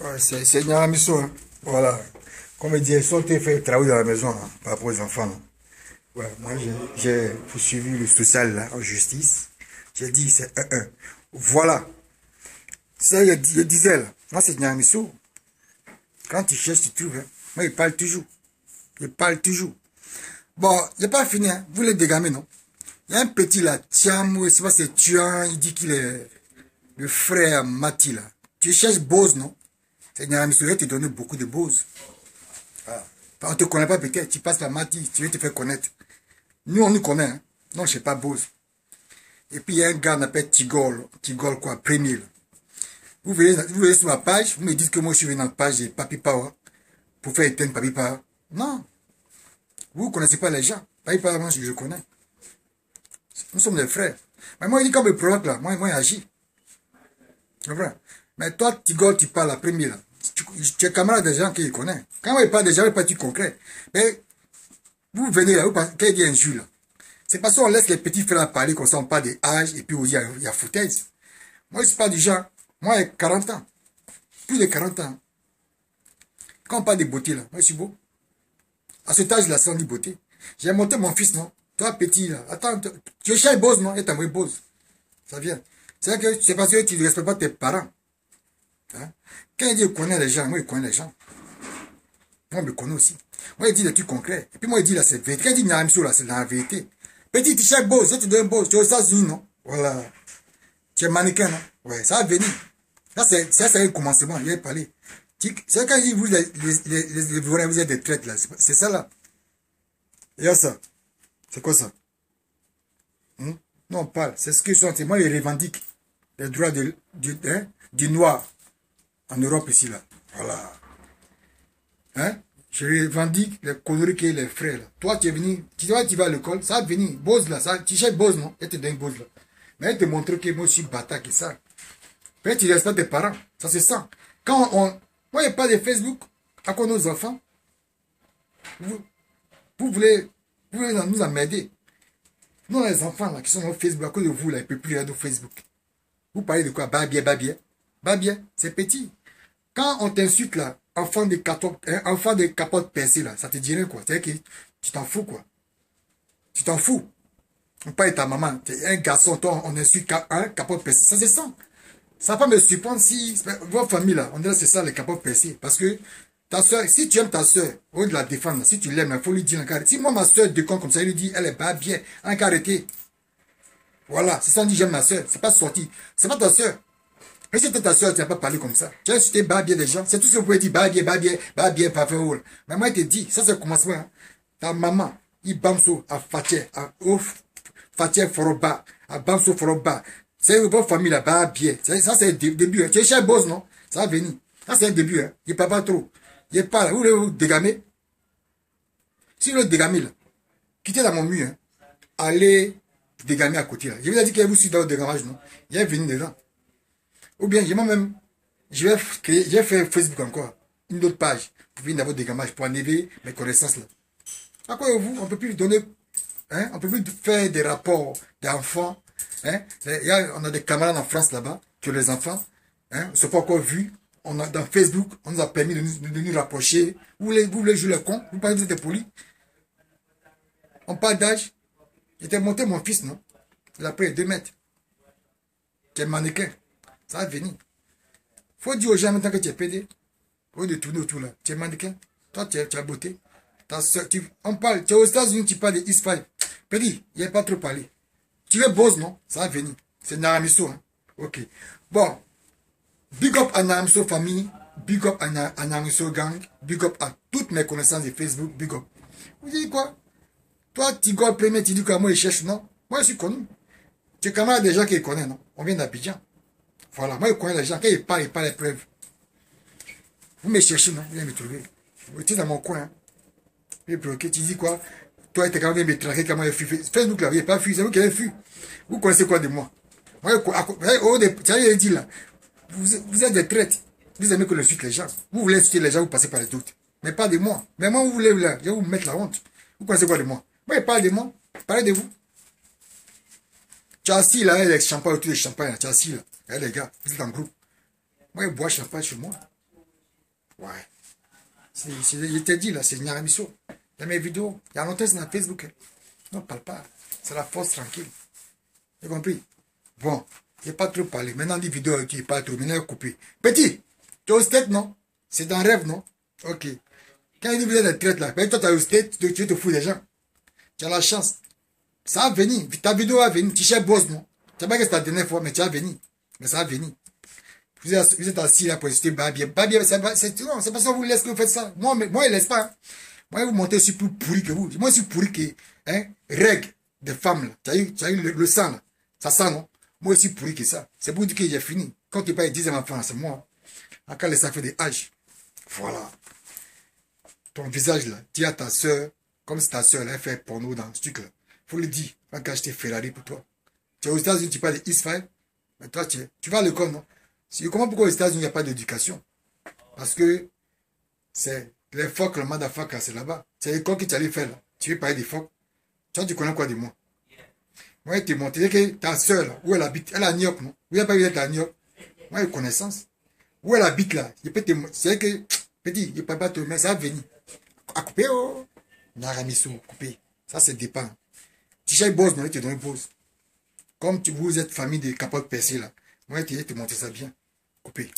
Ouais, c'est Nyaramiso, hein. Voilà. Comme il dit, ils sont fait travailler dans la maison, hein, par rapport aux enfants, là. Ouais, moi, j'ai poursuivi le social là, en justice. J'ai dit, c'est 1-1. Voilà. Ça, je disais là. Moi, c'est Nyaramiso. Quand tu cherches, tu trouves. Hein. Moi, il parle toujours. Il parle toujours. Bon, il n'est pas fini, hein. Vous les dégamez, non? Il y a un petit là, Tiam, je sais pas, c'est Tuan, il dit qu'il est le frère Mati là. Tu cherches Bose, non? C'est Nyaramiso, il te donne beaucoup de Bose. Ah. On ne te connaît pas peut-être, tu passes par Mati, tu veux te faire connaître. Nous, on nous connaît, hein. Non, je ne sais pas Bose. Et puis, il y a un gars, on appelle Tigol. Tigol, quoi, premier. Là. Vous verrez sur ma page, vous me dites que moi, je suis venu dans la page de Papi Power pour faire éteindre Papi Power. Non. Vous ne connaissez pas les gens. Papi Power, moi, je le connais. Nous sommes des frères. Mais moi, il dit comme le provoque, là. Moi, il agit. C'est vrai. Mais toi, Tigol, tu parles la première, là. Tu es camarade des gens qui connaissent. Quand il parle des gens, il parle du concret. Mais, vous venez là, vous pensez qu'il y a un jus, là. C'est parce qu'on laisse les petits frères parler comme ça, on parle des âges, et puis il y a foutaise. Moi, je ne suis pas du genre. Moi, j'ai 40 ans. Plus de 40 ans. Quand on parle de beauté, là, moi, je suis beau. À cet âge-là, sans ni beauté. J'ai monté mon fils, non? Toi, petit, là. Attends, tu es chez Bose, non? Et t'as envoyé Bose. Ça vient. C'est parce que tu ne respectes pas tes parents. Hein? Quand il dit qu'il connaît les gens, moi, il connaît les gens. Moi, je me connais aussi. Moi, il dit des trucs concrets. Et puis, moi, il dit, là, c'est vérité. Quand il dit Nyaramiso, là, c'est la vérité. Petit, tu cherches Bose, tu donnes Bose. Tu es aux États-Unis, non? Voilà. Tu es mannequin, non? Ouais, ça va venir. Ça, c'est un commencement. Il a parlé. C'est quand il dit, vous êtes des traites, là. C'est ça, là. Il y a ça. C'est quoi ça? Non, on parle. C'est ce que sont. Moi, ils revendiquent les droits du noir en Europe, ici, là. Voilà. Hein? Je revendique les conneries que les frères, là. Toi, tu es venu, tu vas à l'école, ça va venir. Bose, là, ça, tu cherches Bose, non? Elle te donne Bose, là. Mais elle te montre que moi, je suis bâtard, que ça. Peut-être que tu respectes tes parents. Ça, c'est ça. Quand moi, il n'y a pas de Facebook, à quoi nos enfants, vous voulez nous emmerder. Nous, les enfants, là, qui sont au Facebook, à cause de vous, là, ils ne peuvent plus aller au Facebook. Vous parlez de quoi? Babier, c'est petit. Quand on t'insulte, là, enfant de capote percée, là, ça te dirait quoi? C'est-à-dire que tu t'en fous, quoi. Tu t'en fous. On parle de ta maman. Tu es un garçon, toi, on insulte un capote percée. Ça, c'est ça. Ça va pas me surprendre si votre famille, là, on dirait que c'est ça, les capotes percées. Parce que ta soeur, si tu aimes ta soeur, au lieu de la défendre, si tu l'aimes, il faut lui dire encore. Si moi, ma soeur déconne comme ça, il lui dit, elle est pas bien, encore arrêté. Voilà, c'est ça, on dit, j'aime ma soeur. C'est pas sorti. C'est pas ta soeur. Mais si c'était ta soeur, tu n'as pas parlé comme ça. Tu as insulté bien les gens. C'est tout ce que vous pouvez dire, bien, parfait. Mais moi, je te dis, ça, c'est le commencement. Hein. Ta maman, il bamso à Fatih, à Fatih Foroba, à Bamso Foroba. C'est votre famille là-bas, bien. Ça, c'est le début. Hein. Tu es chez Boss, non? Ça va venir. Ça, c'est un début. Hein. Il ne parle pas trop. Il parle là. Vous voulez vous dégamer? Si vous voulez dégamer, là, quittez dans mon mur. Hein. Allez dégamer à côté. Là. Je vous ai dit qu'il y a vous suivre dans le dégamage, non? Il y a venu dedans. Ou bien, je vais faire Facebook encore, une autre page, pour venir dans votre dégamage, pour enlever mes connaissances là. À quoi vous, on ne peut plus donner, hein, on peut plus faire des rapports d'enfants, hein. On a des camarades en France là-bas, que les enfants, hein, ne sont pas encore vus. On a, dans Facebook, on nous a permis de nous rapprocher. Vous voulez jouer le con, vous parlez que vous êtes poli. On parle d'âge. J'étais monté mon fils, non? Il a pris 2 mètres. Qui est mannequin. Ça va venir. Faut dire aux gens maintenant que tu es pédé. Au lieu de tourner autour là. Tu es mannequin. Toi, tu as beauté. On parle. Tu es aux États-Unis, tu parles de X5. Pédé, il n'y a pas trop parlé. Tu es boss, non? Ça va venir. C'est Nyaramiso. Hein? Ok. Bon. Big up à Nyaramiso famille. Big up à Nyaramiso gang. Big up à toutes mes connaissances de Facebook. Big up. Vous dites quoi? Toi, tu go premier, tu dis que moi, je cherche, non? Moi, je suis connu. Tu es camarade des gens qui connaissent, non? On vient d'Abidjan. Voilà, moi je connais les gens, quand ils parlent les preuves. Vous me cherchez, non? Vous venez me trouver. Vous êtes dans mon coin. Hein? Vous êtes bloqué, tu dis quoi? Toi, tu es quand même me traquer, comment il fui. Facebook, là, vous n'avez pas fui, c'est vous qui avez fui. Vous connaissez quoi de moi? Moi, tu as dit là, vous êtes des traites. Vous aimez que je suite les gens. Vous voulez insulter les gens, vous passez par les doutes. Mais pas de moi. Mais moi, vous voulez, là, je vais vous mettre la honte. Vous connaissez quoi de moi? Moi, parle de moi. Parlez de vous. Tu as assis là, avec champagne, autour des champagnes, tu as assis là. Eh les gars, vous êtes en groupe. Moi, je bois champagne chez moi. Ouais. Je t'ai dit là, c'est Nyaramisso. Dans mes vidéos, il y a longtemps, c'est dans Facebook. Hein. Non, parle pas. C'est la force tranquille. Tu as compris? Bon, je n'ai pas trop parlé. Maintenant, des vidéos, tu n'es pas trop. Maintenant, coupé. Petit, tu es au state, non? C'est dans rêve, non? Ok. Quand il y a une vidéo de traite là, ben, toi, tu es au state, tu te fous des gens. Tu as la chance. Ça va venir. Ta vidéo va venir. Tu cherches boss, non? Tu sais pas que c'est ta dernière fois, mais tu vas venir. Mais ça va venir. Vous êtes assis là pour insulter Babia. Babia, c'est pas ça que vous laissez que vous faites ça. Moi, il ne laisse pas. Hein. Moi, vous montez, je suis plus pourri que vous. Moi, je suis pourri que, hein, règle des femmes là. Tu as eu le sang là. Ça sent, non? Moi, je suis pourri que ça. C'est pour dire que j'ai fini. Quand tu parles 10e enfant, c'est moi. Encore ça fait des âges. Voilà. Ton visage là, dis à ta soeur, comme si ta soeur là, elle fait porno dans ce truc là. Faut le dire. Va acheter Ferrari pour toi. Tu es aux États-Unis, tu parles de Israël. Mais toi, tu vas à l'école, non? Je comprends pourquoi aux États-Unis, il n'y a pas d'éducation. Parce que c'est les phoques, le madafaka, c'est là-bas. C'est l'école que tu allais faire là. Tu veux parler des phoques. Toi, tu connais quoi de moi? Moi, je te montre que ta soeur là, où elle habite, elle est à New York, non? Où elle n'a pas eu d'être à New York. Moi, j'ai connaissance. Où elle habite là, je peux te montrer. C'est que, petit, je ne peux pas te mettre, ça va venir. À couper, oh! Nyaramisso, couper. Ça, c'est dépend. Si j'ai boss, non, je te donne boss. Comme vous êtes famille de capotes percées là. Moi, je te montrer ça bien. Coupé.